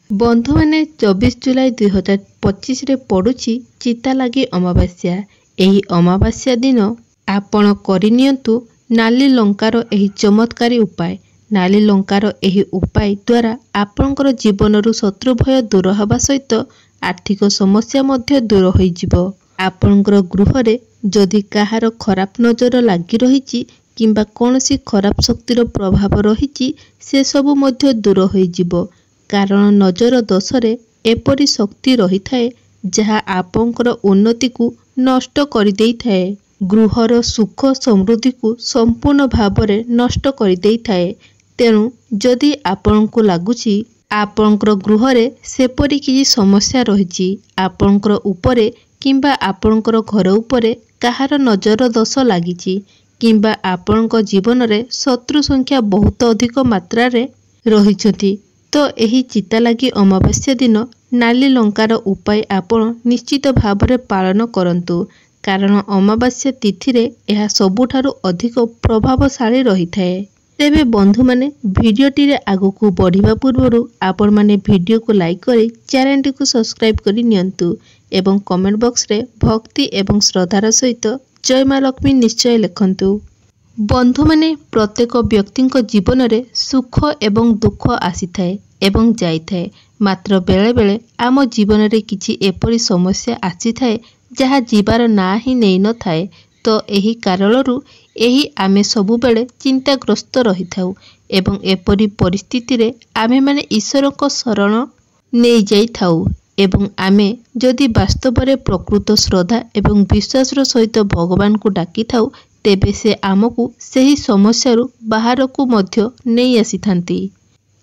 बंधु मैंने 24 जुलाई 2025 रे पड़ुछि चिता लगी अमावास्या। एही अमावास्या दिन आपण करिनियंतु नाली लंकार एही चमत्कारी उपाय। नाली लंकार एही उपाय द्वारा आपणकर जीवनरू शत्रु भय दूर हवा सहित आर्थिक समस्या मध्य दूर होइजिवो। आपणकर गृहरे जदि काहार खराब नजर लागी रहिछि किंबा कोनोसी खराब शक्तिर प्रभाव रहिछि से सबु मध्य दूर होइजिवो। कारण नजर दोषरे एपरी शक्ति रही थाए जहा आपंकर उन्नति को नष्ट कर देई थाए। गृहर सुख समृद्धि को संपूर्ण भावरे नष्ट कर देई थाए। तेणु जदि आपंको लागुछि आपंकर गृहरे सेपरी किछि समस्या रहिछि, आपंकर उपरे किंबा आपंकर घर उपरे काहार नजर दोष लागिछि किंबा आपंक जीवन रे शत्रु संख्या बहुत अधिक मात्रा रे रहिछथि, तो एही चिता लगी अमावास्या दिन नाली लंकार उपाय आपण निश्चित भावरे पालन करंतु। कारण अमावास्या तिथि रे यह सबुठारु अधिक प्रभावशाली रही थाए। तेबे बंधु माने भिडियोटी रे आगकू बढ़िबा पूर्वरु आपण माने भिडियो को लाइक करी चैनल को सब्सक्राइब करी नियंतु एवं कमेंट बॉक्स रे भक्ति एवं श्रद्धार सहित जय मां लक्ष्मी निश्चय लिखंतु। बंधु माने प्रत्येक व्यक्तिंक जीवन रे सुख एवं दुख आसी थाए एवं जाई थाए। मात्र बेले बेले आम जीवन रे किछि एपरी समस्या आसी थाए जहा जीवार ना ही नै न थाए। तो एही कारणरू एही आमे सबु बेले चिंताग्रस्त रही थाउ एवं एपरी परिस्थिति रे आमे माने ईश्वर को शरण नै जाई थाउ एवं आमे जदि वास्तव रे प्रकृत श्रद्धा एवं विश्वास सहित भगवान को डाकी थाउ तेबे से आमको सही समस्यारू बाहर को मध्य नहीं आसी थांती।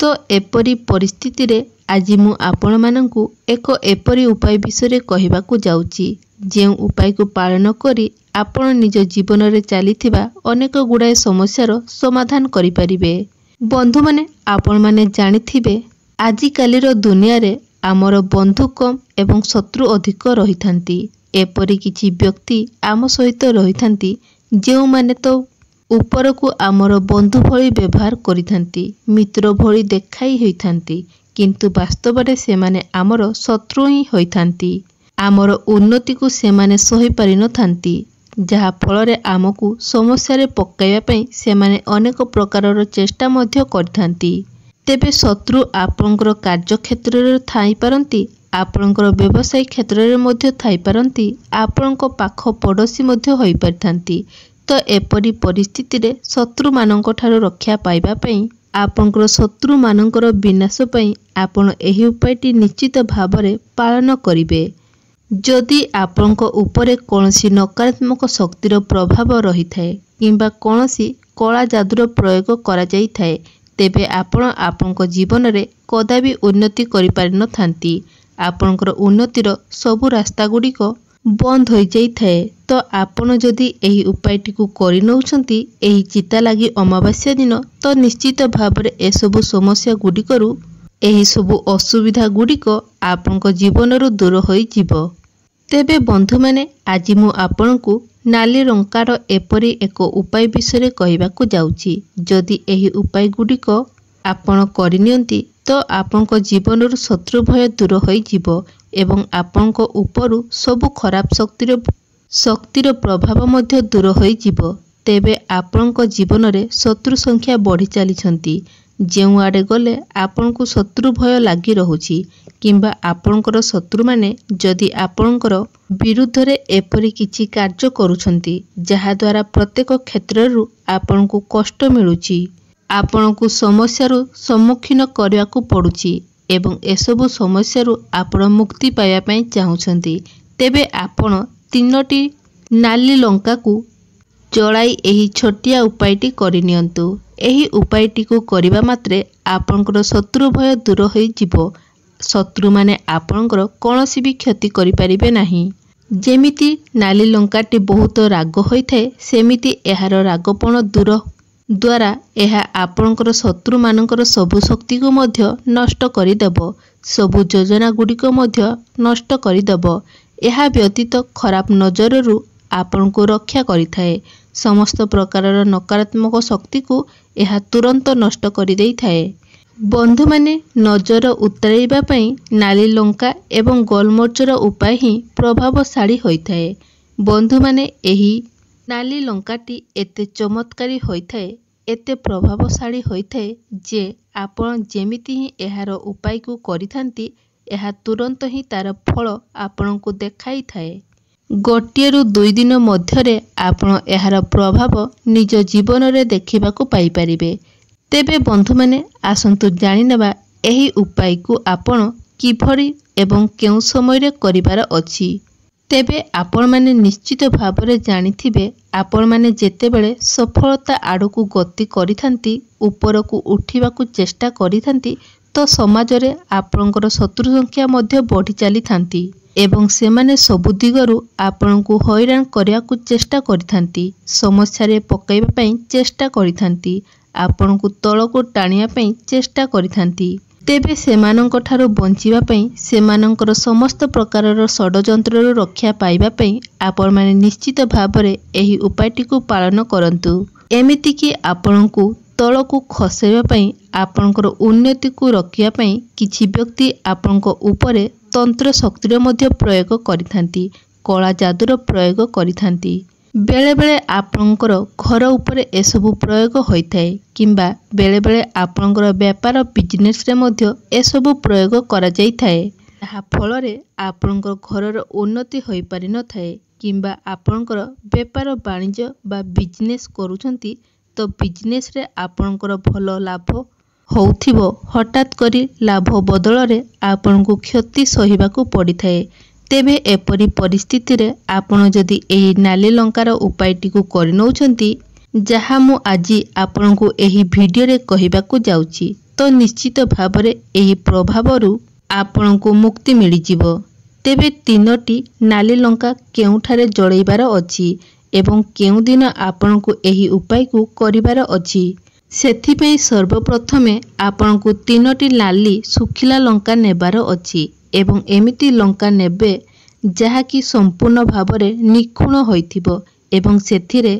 तो एपरी परिस्थिति रे आज मु आपण मानंकु एक एपरी उपाय विषय कहबा को जाउची जे उपाय को पालन करी आपण निज जीवन रे चलीथिबा अनेक गुडाए समस्यार समाधान करि परिबे। बंधु माने आपण माने जानिथिबे आजि कालीर दुनिया रे आमर बंधु कम एवं शत्रु अधिक रही थांती। एपरी किछि व्यक्ति आम सहित रही थांती जेउ माने तो ऊपर को आमर बंधु भली व्यवहार करिथांती, मित्र भली देखाई होइथांती, किंतु वास्तव रे से माने आमर शत्रु ही होइथांती। आमर उन्नति को से माने सही पारि न थांती, जहा फल रे आमको समस्या रे पकाइबा पई से माने अनेक प्रकारर चेष्टा मध्य करथांती। तेबे शत्रु आपनकर कार्य क्षेत्र रे थाई पारंती, आपनकर व्यवसाय क्षेत्र रे मध्य थाई पारंती, आपनक पाख पड़ोसी मध्य होई पारथांती। तो एपरी परिस्थिति रे शत्रु मानक ठारो रक्षा पाइबा पई आपनकर शत्रु मानकर विनाश पई आपण एही उपायटी निश्चित भावरे पालन करिवे। जदि आपनक उपरे कोनोसी नकारात्मक शक्तिर प्रभाव रही थाए किंबा कोनोसी कला जादुर प्रयोग करा जाई थाए तेबे आपण आपनक जीवन रे कदाबी उन्नति करि पारि न थांती। आपनकर उन्नतिर सबु रास्ता गुड़िक बंद हो जाई थाए। तो आपण जदि एही उपायटी को करि नउछंती एही चिता लगी अमावास्या दिन तो निश्चित भावरे ए सबु समस्या गुड़िकरू एही सबु असुविधा गुड़िक आपनक जीवनरू दूर होई जिवो। तेबे बंधु माने आज मु आपनकू नाली रंकार एपरी एक उपाय विषय कहबा को जाउची। जदि एही उपाय गुड़िक आपण करिनियंती तो आपनक जीवनरू शत्रु भय दूर होई जिवो एवं आपनक उपरु सबु खराब शक्तिर प्रभाव मध्य दूर होई जिवो। तेबे आपनक जीवन रे शत्रु संख्या बढ़ी चलीछंती, जेउ आडे गले आपनकु शत्रु भय लागी रहुछि किंबा आपनकर शत्रु माने जदि आपनकर विरुद्ध रे एपरी किछि कार्य करूछंती जहा द्वारा प्रत्येक क्षेत्ररू आपनकु कष्ट मिलुछि, आपनकु समस्यारू सम्मुखीन करियाकु पडुछि एवं एसबु समस्यारू आपण मुक्ति पाइबा पई चाहुछंती तेबे आपण 3टी नाली लंका को जलाई एही छोटिया उपायटी करिनियंतु। एही उपायटी को करिबा मात्रे आपनकर शत्रु भय दूर होई जिवो। शत्रु माने आपनकर कोनोसी भी क्षति करि परिबे नाही। जेमिति नाली लंकाटी बहुत राग होई थाए सेमिति एहार रागपण दूर द्वारा यह आपनकर शत्रु मानकर सबु शक्ति को मध्य नष्ट करिदेब, सबु योजना गुड़िक मध्य नष्ट करिदेब। यह व्यतीत खराब नजररू आपण को रक्षा करिथाए। समस्त प्रकारर नकारात्मक शक्ति को यह तुरंत नष्ट कर देई थाए। ବନ୍ଧୁମାନେ ନଜର ଉତରାଇବା ପାଇଁ ନାଲି ଲଙ୍କା ଏବଂ ଗୋଲମରିଚର ଉପାୟ ହିଁ ପ୍ରଭାବଶାଳୀ ହୋଇଥାଏ। ବନ୍ଧୁମାନେ ଏହି ନାଲି ଲଙ୍କାଟି ଏତେ ଚମତ୍କାରୀ ହୋଇଥାଏ, ଏତେ ପ୍ରଭାବଶାଳୀ ହୋଇଥାଏ ଯେ ଆପଣ ଯେମିତି ହିଁ ଏହାର ଉପାୟକୁ କରିଥାନ୍ତି, ଏହା ତୁରନ୍ତ ହିଁ ତାର ଫଳ ଆପଣଙ୍କୁ ଦେଖାଇଥାଏ। ଗୋଟିଏରୁ 2 ଦିନ ମଧ୍ୟରେ ଆପଣ ଏହାର ପ୍ରଭାବ ନିଜ ଜୀବନରେ ଦେଖିବାକୁ ପାଇପାରିବେ। ତେବେ ବନ୍ଧୁମାନେ ଆସନ୍ତୁ ଜାଣିନେବା ଏହି ଉପାୟକୁ ଆପଣ କିଭଳି ଏବଂ କେଉଁ ସମୟରେ କରିବାର ଅଛି। ତେବେ ଆପଣମାନେ ନିଶ୍ଚିତ ଭାବରେ ଜାଣିଥିବେ, ଆପଣମାନେ ଯେତେବେଳେ ସଫଳତା ଆଡ଼କୁ ଗତି କରିଥାନ୍ତି, ଉପରକୁ ଉଠିବାକୁ ଚେଷ୍ଟା କରିଥାନ୍ତି, ତ ସମାଜରେ ଆପଣଙ୍କର ଶତ୍ରୁ ସଂଖ୍ୟା ମଧ୍ୟ ବଢ଼ି ଚାଲିଥାନ୍ତି ଏବଂ ସେମାନେ ସବୁ ଦିଗରୁ ଆପଣଙ୍କୁ ହଇରାଣ କରିବାକୁ ଚେଷ୍ଟା କରିଥାନ୍ତି, ସମସ୍ୟାରେ ପକାଇବା ପାଇଁ ଚେଷ୍ଟା କରିଥାନ୍ତି, ଆପଣଙ୍କୁ ତଳକୁ ଟାଣିବା ପାଇଁ ଚେଷ୍ଟା କରିଥାନ୍ତି। ତେବେ ସେମାନଙ୍କ ଠାରୁ ବଞ୍ଚିବା ପାଇଁ, ସେମାନଙ୍କର ସମସ୍ତ ପ୍ରକାରର ଷଡ଼ଯନ୍ତ୍ରରୁ ରକ୍ଷା ପାଇବା ପାଇଁ ଆପଣମାନେ ନିଶ୍ଚିତ ଭାବରେ ଏହି ଉପାୟଟିକୁ ପାଳନ କରନ୍ତୁ। ଏମିତିକି ଆପଣଙ୍କୁ ତଳକୁ ଖସାଇବା ପାଇଁ, ଆପଣଙ୍କର ଉନ୍ନତିକୁ ରୋକିବା ପାଇଁ କିଛି ବ୍ୟକ୍ତି ଆପଣଙ୍କ ଉପରେ ତନ୍ତ୍ର ଶକ୍ତିର ମଧ୍ୟ ପ୍ରୟୋଗ କରିଥାନ୍ତି, କଳା ଯାଦୁର ପ୍ରୟୋଗ କରିଥାନ୍ତି। ବେଳେବେଳେ ଆପଣଙ୍କର ଘର ଉପରେ ଏସବୁ ପ୍ରୟୋଗ ହୋଇଥାଏ କିମ୍ବା ବେଳେବେଳେ ଆପଣଙ୍କର ବେପାର ବିଜନେସରେ ମଧ୍ୟ ଏସବୁ ପ୍ରୟୋଗ କରାଯାଇଥାଏ। ଯାହା ଫଳରେ ଆପଣଙ୍କର ଘରର ଉନ୍ନତି ହୋଇପାରିନଥାଏ କିମ୍ବା ଆପଣଙ୍କର ବେପାର ବାଣିଜ୍ୟ ବା ବିଜନେସ୍ କରୁଛନ୍ତି, ତ ବିଜନେସରେ ଆପଣଙ୍କର ଭଲ ଲାଭ ହେଉଥିବ, ହଠାତ୍ କରି ଲାଭ ବଦଳରେ ଆପଣଙ୍କୁ କ୍ଷତି ସହିବାକୁ ପଡ଼ିଥାଏ। ତେବେ ଏପରି ପରିସ୍ଥିତିରେ ଆପଣ ଯଦି ଏହି ନାଲି ଲଙ୍କାର ଉପାୟଟିକୁ କରିନେଉଛନ୍ତି, ଯାହା ମୁଁ ଆଜି ଆପଣଙ୍କୁ ଏହି ଭିଡ଼ିଓରେ କହିବାକୁ ଯାଉଛି, ତ ନିଶ୍ଚିତ ଭାବରେ ଏହି ପ୍ରଭାବରୁ ଆପଣଙ୍କୁ ମୁକ୍ତି ମିଳିଯିବ। ତେବେ 3ଟି ନାଲି ଲଙ୍କା କେଉଁଠାରେ ଜଳେଇବାର ଅଛି ଏବଂ କେଉଁ ଦିନ ଆପଣଙ୍କୁ ଏହି ଉପାୟକୁ କରିବାର ଅଛି, ସେଥିପାଇଁ ସର୍ବପ୍ରଥମେ ଆପଣଙ୍କୁ 3ଟି ନାଲି ଶୁଖିଲା ଲଙ୍କା ନେବାର ଅଛି ଏବଂ ଏମିତି ଲଙ୍କା ନେବେ ଯାହାକି ସମ୍ପୂର୍ଣ୍ଣ ଭାବରେ ନିଖୁଣ ହୋଇଥିବ ଏବଂ ସେଥିରେ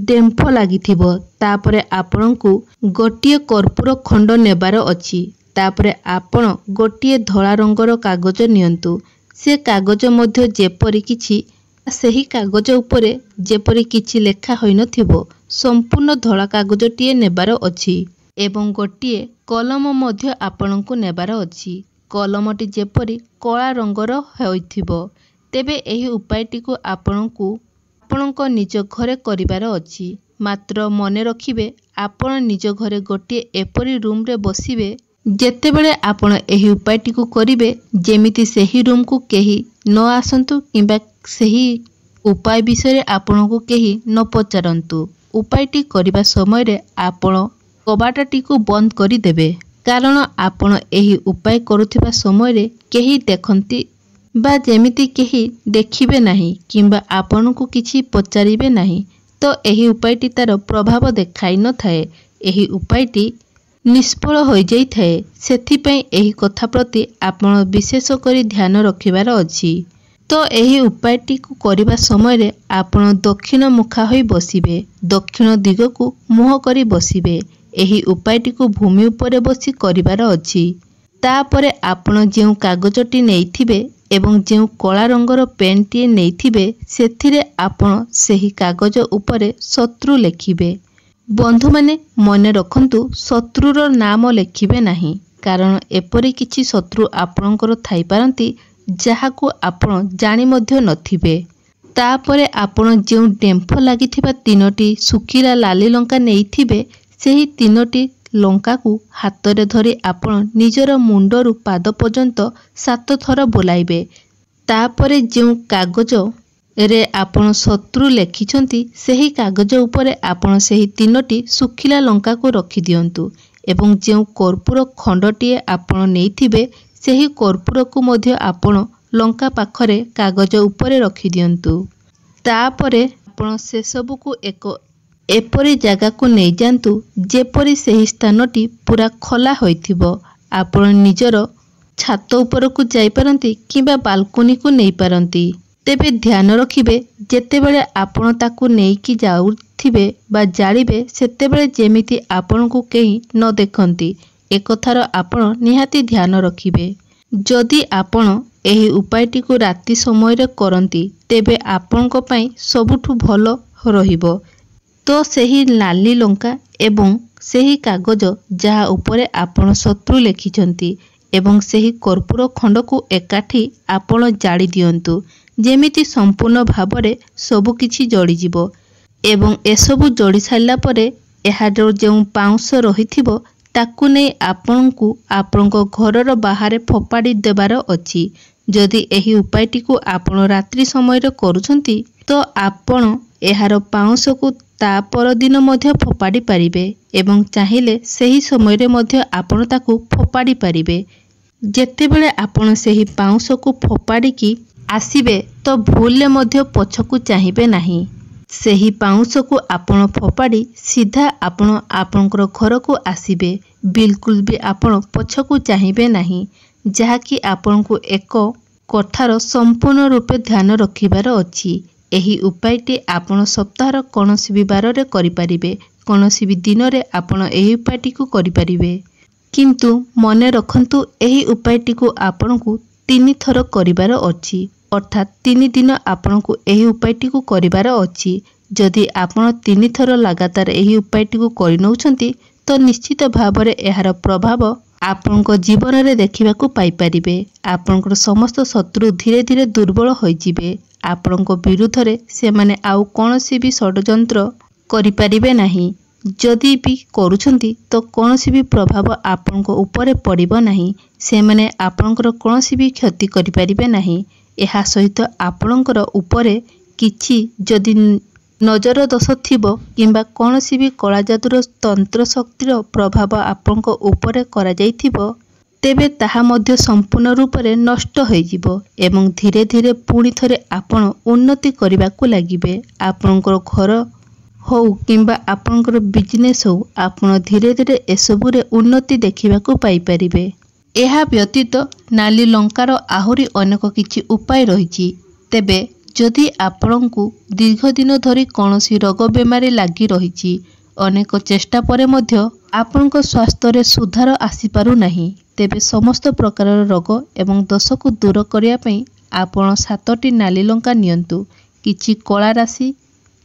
ଡେମ୍ଫ ଲାଗିଥିବ। ତାପରେ ଆପଣଙ୍କୁ ଗୋଟିଏ କର୍ପୂର ଖଣ୍ଡ ନେବାର ଅଛି। ତାପରେ ଆପଣ ଗୋଟିଏ ଧଳା ରଙ୍ଗର କାଗଜ ନିଅନ୍ତୁ। ସେ କାଗଜ ମଧ୍ୟ ଯେପରି କିଛି, ସେହି କାଗଜ ଉପରେ ଯେପରି କିଛି ଲେଖା ହୋଇନଥିବ, ସମ୍ପୂର୍ଣ୍ଣ ଧଳା କାଗଜଟିଏ ନେବାର ଅଛି ଏବଂ ଗୋଟିଏ କଲମ ମଧ୍ୟ ଆପଣଙ୍କୁ ନେବାର ଅଛି। କଲମଟି ଯେପରି କଳା ରଙ୍ଗର ହୋଇଥିବ। ତେବେ ଏହି ଉପାୟଟିକୁ ଆପଣଙ୍କୁ ଆପଣଙ୍କ ନିଜ ଘରେ କରିବାର ଅଛି। ମାତ୍ର ମନେ ରଖିବେ, ଆପଣ ନିଜ ଘରେ ଗୋଟିଏ ଏପରି ରୁମ୍ରେ ବସିବେ, ଯେତେବେଳେ ଆପଣ ଏହି ଉପାୟଟିକୁ କରିବେ, ଯେମିତି ସେହି ରୁମ୍କୁ କେହି ନ ଆସନ୍ତୁ କିମ୍ବା ସେହି ଉପାୟ ବିଷୟରେ ଆପଣଙ୍କୁ କେହି ନ ପଚାରନ୍ତୁ। ଉପାୟଟି କରିବା ସମୟରେ ଆପଣ କବାଟଟିକୁ ବନ୍ଦ କରିଦେବେ, କାରଣ ଆପଣ ଏହି ଉପାୟ କରୁଥିବା ସମୟରେ କେହି ଦେଖନ୍ତି ବା ଯେମିତି କେହି ଦେଖିବେ ନାହିଁ କିମ୍ବା ଆପଣଙ୍କୁ କିଛି ପଚାରିବେ ନାହିଁ, ତ ଏହି ଉପାୟଟି ତାର ପ୍ରଭାବ ଦେଖାଇନଥାଏ। ଏହି ଉପାୟଟି ନିଷ୍ଫଳ ହୋଇଯାଇଥାଏ। ସେଥିପାଇଁ ଏହି କଥା ପ୍ରତି ଆପଣ ବିଶେଷ କରି ଧ୍ୟାନ ରଖିବାର ଅଛି। ତ ଏହି ଉପାୟଟିକୁ କରିବା ସମୟରେ ଆପଣ ଦକ୍ଷିଣ ମୁଖା ହୋଇ ବସିବେ, ଦକ୍ଷିଣ ଦିଗକୁ ମୁହଁ କରି ବସିବେ। ଏହି ଉପାୟଟିକୁ ଭୂମି ଉପରେ ବସି କରିବାର ଅଛି। ତାପରେ ଆପଣ ଯେଉଁ କାଗଜଟି ନେଇଥିବେ ଏବଂ ଯେଉଁ କଳା ରଙ୍ଗର ପେନ୍ଟିଏ ନେଇଥିବେ, ସେଥିରେ ଆପଣ ସେହି କାଗଜ ଉପରେ ଶତ୍ରୁ ଲେଖିବେ। ବନ୍ଧୁମାନେ ମନେ ରଖନ୍ତୁ, ଶତ୍ରୁର ନାମ ଲେଖିବେ ନାହିଁ, କାରଣ ଏପରି କିଛି ଶତ୍ରୁ ଆପଣଙ୍କର ଥାଇପାରନ୍ତି ଯାହାକୁ ଆପଣ ଜାଣି ମଧ୍ୟ ନଥିବେ। ତାପରେ ଆପଣ ଯେଉଁ ଡେମ୍ଫ ଲାଗିଥିବା 3ଟି ଶୁଖିଲା ଲାଲି ଲଙ୍କା ନେଇଥିବେ, ସେହି 3ଟି ଲଙ୍କାକୁ ହାତରେ ଧରି ଆପଣ ନିଜର ମୁଣ୍ଡରୁ ପାଦ ପର୍ଯ୍ୟନ୍ତ 7 ଥର ବୁଲାଇବେ। ତାପରେ ଯେଉଁ କାଗଜରେ ଆପଣ ଶତ୍ରୁ ଲେଖିଛନ୍ତି, ସେହି କାଗଜ ଉପରେ ଆପଣ ସେହି 3ଟି ଶୁଖିଲା ଲଙ୍କାକୁ ରଖିଦିଅନ୍ତୁ ଏବଂ ଯେଉଁ କର୍ପୂର ଖଣ୍ଡଟିଏ ଆପଣ ନେଇଥିବେ, ସେହି କର୍ପୂରକୁ ମଧ୍ୟ ଆପଣ ଲଙ୍କା ପାଖରେ କାଗଜ ଉପରେ ରଖିଦିଅନ୍ତୁ। ତାପରେ ଆପଣ ସେସବୁକୁ ଏକ ଏପରି ଜାଗାକୁ ନେଇଯାଆନ୍ତୁ, ଯେପରି ସେହି ସ୍ଥାନଟି ପୁରା ଖୋଲା ହୋଇଥିବ। ଆପଣ ନିଜର ଛାତ ଉପରକୁ ଯାଇପାରନ୍ତି କିମ୍ବା ବାଲକୋନିକୁ ନେଇପାରନ୍ତି। ତେବେ ଧ୍ୟାନ ରଖିବେ, ଯେତେବେଳେ ଆପଣ ତାକୁ ନେଇକି ଯାଉଥିବେ ବା ଜାଳିବେ, ସେତେବେଳେ ଯେମିତି ଆପଣଙ୍କୁ କେହି ନ ଦେଖନ୍ତି एकथार आपण निहाती ध्यान रखिबे। जदि आपण एही उपायटी को राति समय रे करंती तेबे आपनको पई सबुठु भलो रहिबो। तो सेही नाली लंका एवं सेही कागज जहा उपरे आपण शत्रु लेखिछंती एवं सेही कर्पूर खंड को एकाठी आपण जाड़ी दियंतु जेमिति संपूर्ण भावरे सबु किछि जड़ी जिवो एवं एसबु जड़ी साइला परे एहार जो पाउंस रहिथिबो ताकू नहीं आपनकु आपनको घरर बाहर फोपाड़ी देबार अछि। जदि एही उपायटी को आपण रात्रि समय रे करूछंती तो आपण एहार पाउंस को ता पर दिन मध्य फोपाड़ी पारिबे एवं चाहिले सेही समय रे मध्य आपण ताकू फोपाड़ी पारिबे। जेतेबेले आपण सेही पाउंस को फोपाड़ी की आसीबे तो भूलले मध्य पछकू चाहिबे नाही। सेही पाउंस को आपण फोपाड़ी सीधा आपण आपनकर घर को आसीबे, बिल्कुल भी आपण पछकू चाहिबे नाही, जहा कि आपण को एक कथार संपूर्ण रूपे ध्यान रखिबार अछि। एही उपायटी आपण सप्ताहर कोनोसी भी बार रे करि परिबे, कोनोसी भी दिन रे आपण एही उपायटी को करि परिबे। किंतु मने रखंतु एही उपायटी को आपण को 3 थर करिबार अछि, अर्थात 3 दिन आपण को एही उपायटी को करिबार अछि। जदि आपण 3 थर लगातार एही उपायटी को करि नउछंती तो निश्चित भावरे एहार प्रभाव आपनको जीवन रे देखिबा को पाई परिबे। आपनकर समस्त शत्रु धीरे धीरे दुर्बल होई जिवे। आपनको विरुद्ध रे से माने आउ कोनोसी भी षडयंत्र करि परिबे नाही। जदि भी करूछंती तो कोनोसी भी प्रभाव आपनको ऊपर पड़िबो नाही। से माने आपनकर कोनोसी भी क्षति करि परिबे नाही। एहा सहित आपनकर ऊपर किछि जदि नजर दोष थिबो किंबा कोनोसी भी कला जादुर तंत्र शक्तिर प्रभाव आपनको ऊपर करा जाइथिबो तेबे ताहा मध्य संपूर्ण रूप से नष्ट हो जिवो एवं धीरे धीरे पुणी थरे आपण उन्नति करबाकू लागिबे। आपनकर घर हो किंबा आपनकर बिजनेस हो आपण धीरे धीरे एसबु रे उन्नति देखिबाकू पाई परिबे। एहा व्यतीत नाली लंकार आहुरी अनेक किछि उपाय रहिछि। तेबे जदि आपणकू दीर्घ दिन धरी कौनसी रोग बेमारी लगी रही अनेक चेष्टा परे मध्य आपणक स्वास्थ्य रे सुधार आसी पारु नाही तेबे समस्त प्रकार रोग एवं दोष को दूर करने पई आपण 7टी नाली लंका नियंतु, किछि कला राशि,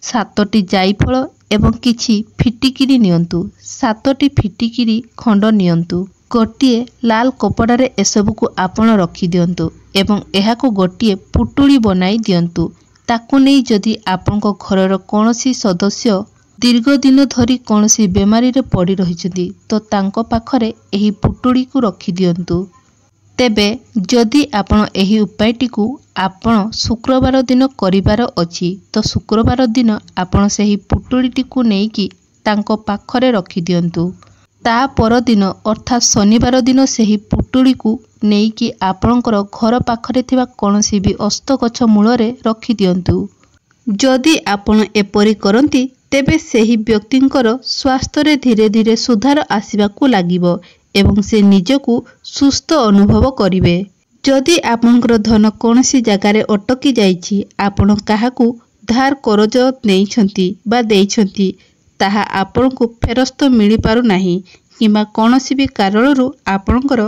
7टी जायफल एवं किछि फिटिकिरी नियंतु, 7टी फिटिकिरी खंड नियंतु। गोटिए लाल कपड़ारे एसबु को आपण रखी दियंतु एवं एहाको गोटिए पुटुली बनाई दियंतु। ताकू नहीं जदि आपनको घरर कोनोसी सदस्य दीर्घ दिन धरी कोनोसी बेमारी रे पड़ी रहिछथि तो तांको पाखरे एही पुटुली को रखी दियंतु। तेबे जदि आपण एही उपायटी को आपण शुक्रवार दिन करिवार अछि तो शुक्रवार दिन आपण सेही पुटुलीटी को नेकी तांको पाखरे रखी दियंतु। ता पर दिन अर्थात शनिवार दिन सेही पुटुली को नेकी आपणकर घर पाखरे थिबा कोनोसी भी अस्त गछ मूलरे रखी दियंतु। जदि आपण एपरि करंती तेबे सेही व्यक्तिंकर स्वास्थ्य रे धीरे धीरे सुधार आसीबाकू लागिबो एवं से निजकू सुस्थ अनुभव करिवे। जदि आपणकर धन कोनोसी जगारे अटकी जाइछि, आपण काहाकू धार करज नेइछंती बा देइछंती ताहा आपणकू फेरस्त मिली पारु नाही किंबा कोनोसी भी कारणरू आपणकर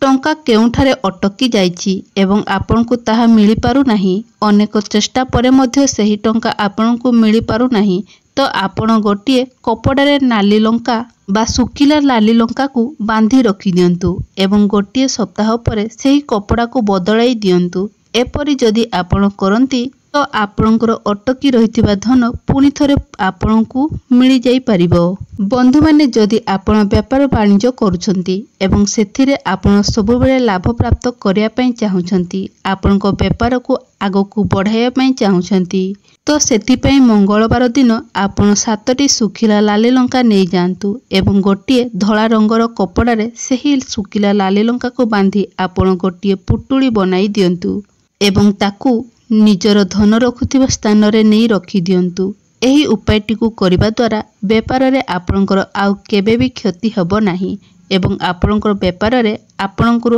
टंका केउठारे अटकी जाइछि एवं आपणकू ताहा मिली पारु नाही, अनेक चेष्टा परे मध्य सेही टंका आपणकू मिली पारु नाही तो आपण गोटिए कपड़ारे नाली लंका बा सुखिला नाली लंका को बांधी रखी दियंतु एवं गोटिए सप्ताह परे सेही कपड़ा को बदलाई दियंतु। एपरि जदि आपण करंती तो आपणकर अटकी रहिथिबा धन पुणी थरे आपणकू मिली जाई परिबो। बंधु माने जदि आपण व्यापार वाणिज्य करूछंती एवं सेथिरे आपण सबुबेले लाभ प्राप्त करिया पई चाहुछंती, आपणक व्यापार को आगकू बढ़ाइया पई चाहुछंती तो सेथि पई मंगलवार दिन आपण 7टी सुखिला लाली लंका नै जांतु एवं गोटिए धला रंगर कपड़ारे सेही सुखिला लाली लंका को बांधी आपण गोटिए पुटुली बनाई दियंतु एवं ताकू निजर धन रखुथिबा स्थान रे नै रखी दियंतु। एही उपायटी को करिबा द्वारा व्यापार रे आपणकर आउ केबे भी क्षति हबो नाही एवं आपणकर व्यापार रे आपणकर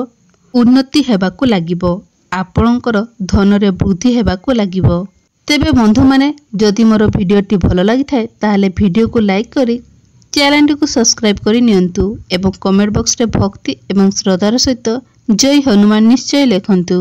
उन्नति हेबाकू लागिबो, आपणकर धन रे वृद्धि हेबाकू लागिबो। तेबे बंधु माने जदि मोर भिडियोटी भल लागि थाए ताहले भिडियो को लाइक करी ଚ୍ୟାନେଲଟିକୁ ସବସ୍କ୍ରାଇବ୍ କରି ନିଅନ୍ତୁ ଏବଂ କମେଣ୍ଟ ବକ୍ସରେ ଭକ୍ତି ଏବଂ ଶ୍ରଦ୍ଧାର ସହିତ ଜୟ ହନୁମାନ ନିଶ୍ଚୟ ଲେଖନ୍ତୁ।